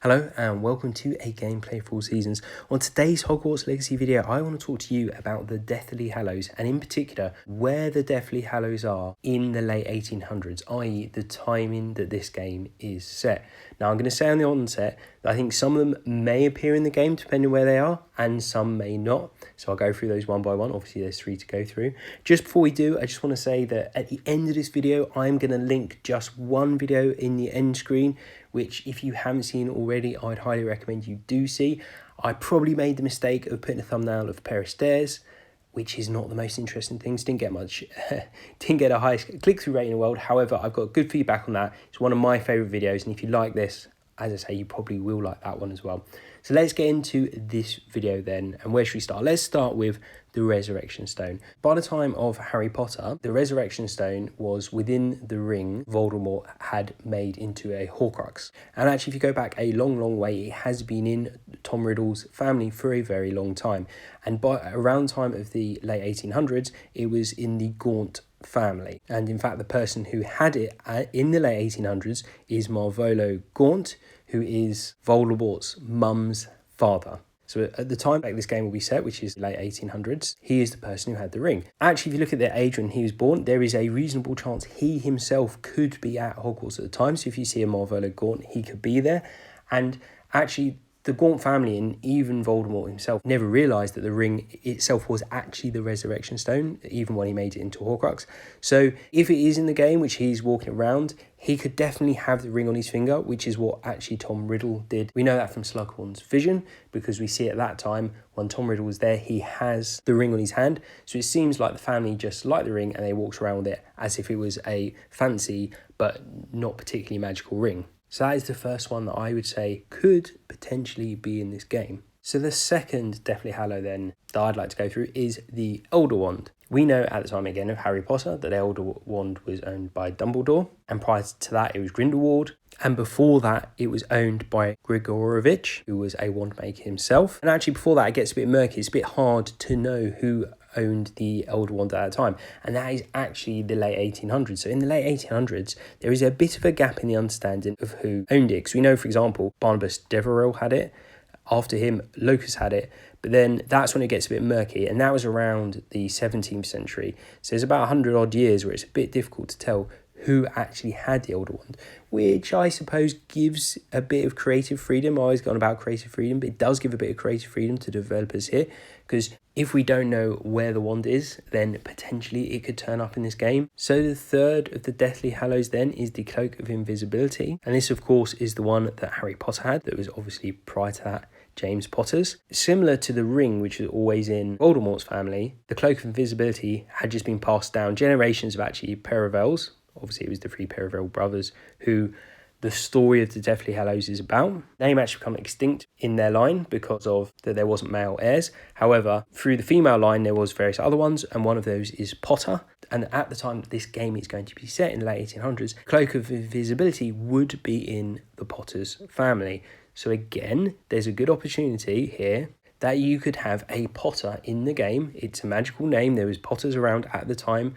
Hello and welcome to a gameplay for all seasons. On today's Hogwarts Legacy video, I want to talk to you about the Deathly Hallows, and in particular, where the Deathly Hallows are in the late 1800s, i.e. the timing that this game is set. Now, I'm going to say on the onset that I think some of them may appear in the game depending where they are, and some may not. So I'll go through those one by one. Obviously, there's 3 to go through. Just before we do, I just want to say that at the end of this video, I'm going to link just one video in the end screen, which if you haven't seen already, I'd highly recommend you do see. I probably made the mistake of putting a thumbnail of a pair of stairs, which is not the most interesting things. Didn't get a highest click-through rate in the world. However, I've got good feedback on that. It's one of my favourite videos, and if you like this, as I say, you probably will like that one as well. So let's get into this video then. And where should we start? Let's start with the Resurrection Stone. By the time of Harry Potter, the Resurrection Stone was within the ring Voldemort had made into a Horcrux. And actually, if you go back a long, long way, it has been in Tom Riddle's family for a very long time. And by around the time of the late 1800s, it was in the Gaunt family. And in fact, the person who had it in the late 1800s is Marvolo Gaunt, who is Voldemort's mum's father. So at the time like this game will be set, which is late 1800s, he is the person who had the ring. Actually, if you look at their age when he was born, there is a reasonable chance he himself could be at Hogwarts at the time. So if you see a Marvolo Gaunt, he could be there. And actually, the Gaunt family and even Voldemort himself never realised that the ring itself was actually the Resurrection Stone, even when he made it into Horcrux. So if it is in the game, which he's walking around, he could definitely have the ring on his finger, which is what actually Tom Riddle did. We know that from Slughorn's vision, because we see at that time, when Tom Riddle was there, he has the ring on his hand. So it seems like the family just liked the ring and they walked around with it as if it was a fancy, but not particularly magical ring. So that is the first one that I would say could potentially be in this game. So the second Deathly Hallow then that I'd like to go through is the Elder Wand. We know at the time again of Harry Potter that the Elder Wand was owned by Dumbledore, and prior to that it was Grindelwald, and before that it was owned by Grigorovich, who was a wand maker himself. And actually before that it gets a bit murky. It's a bit hard to know who owned the Elder Wand at that time, and that is actually the late 1800s. So in the late 1800s, there is a bit of a gap in the understanding of who owned it, because we know, for example, Barnabas Deverell had it, after him Locus had it, but then that's when it gets a bit murky, and that was around the 17th century. So there's about 100 odd years where it's a bit difficult to tell who actually had the Elder Wand, which I suppose gives a bit of creative freedom. I always gone about creative freedom, but it does give a bit of creative freedom to developers here, because if we don't know where the wand is, then potentially it could turn up in this game. So the third of the Deathly Hallows then is the Cloak of Invisibility, and this of course is the one that Harry Potter had, that was obviously prior to that James Potter's. Similar to the ring, which was always in Voldemort's family, the Cloak of Invisibility had just been passed down generations of actually Perivals. Obviously, it was the 3 Perivale brothers who the story of the Deathly Hallows is about. Name actually become extinct in their line because of that there wasn't male heirs. However, through the female line, there was various other ones, and one of those is Potter. And at the time that this game is going to be set in the late 1800s, Cloak of Invisibility would be in the Potter's family. So again, there's a good opportunity here that you could have a Potter in the game. It's a magical name. There was Potters around at the time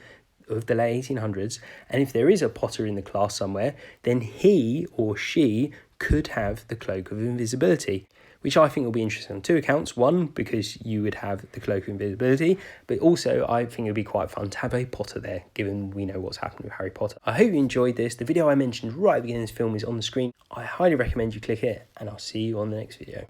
of the late 1800s, and if there is a Potter in the class somewhere, then he or she could have the Cloak of Invisibility, which I think will be interesting on 2 accounts. One, because you would have the Cloak of Invisibility, but also I think it would be quite fun to have a Potter there, given we know what's happened with Harry Potter. I hope you enjoyed this. The video I mentioned right at the beginning of this film is on the screen. I highly recommend you click it, and I'll see you on the next video.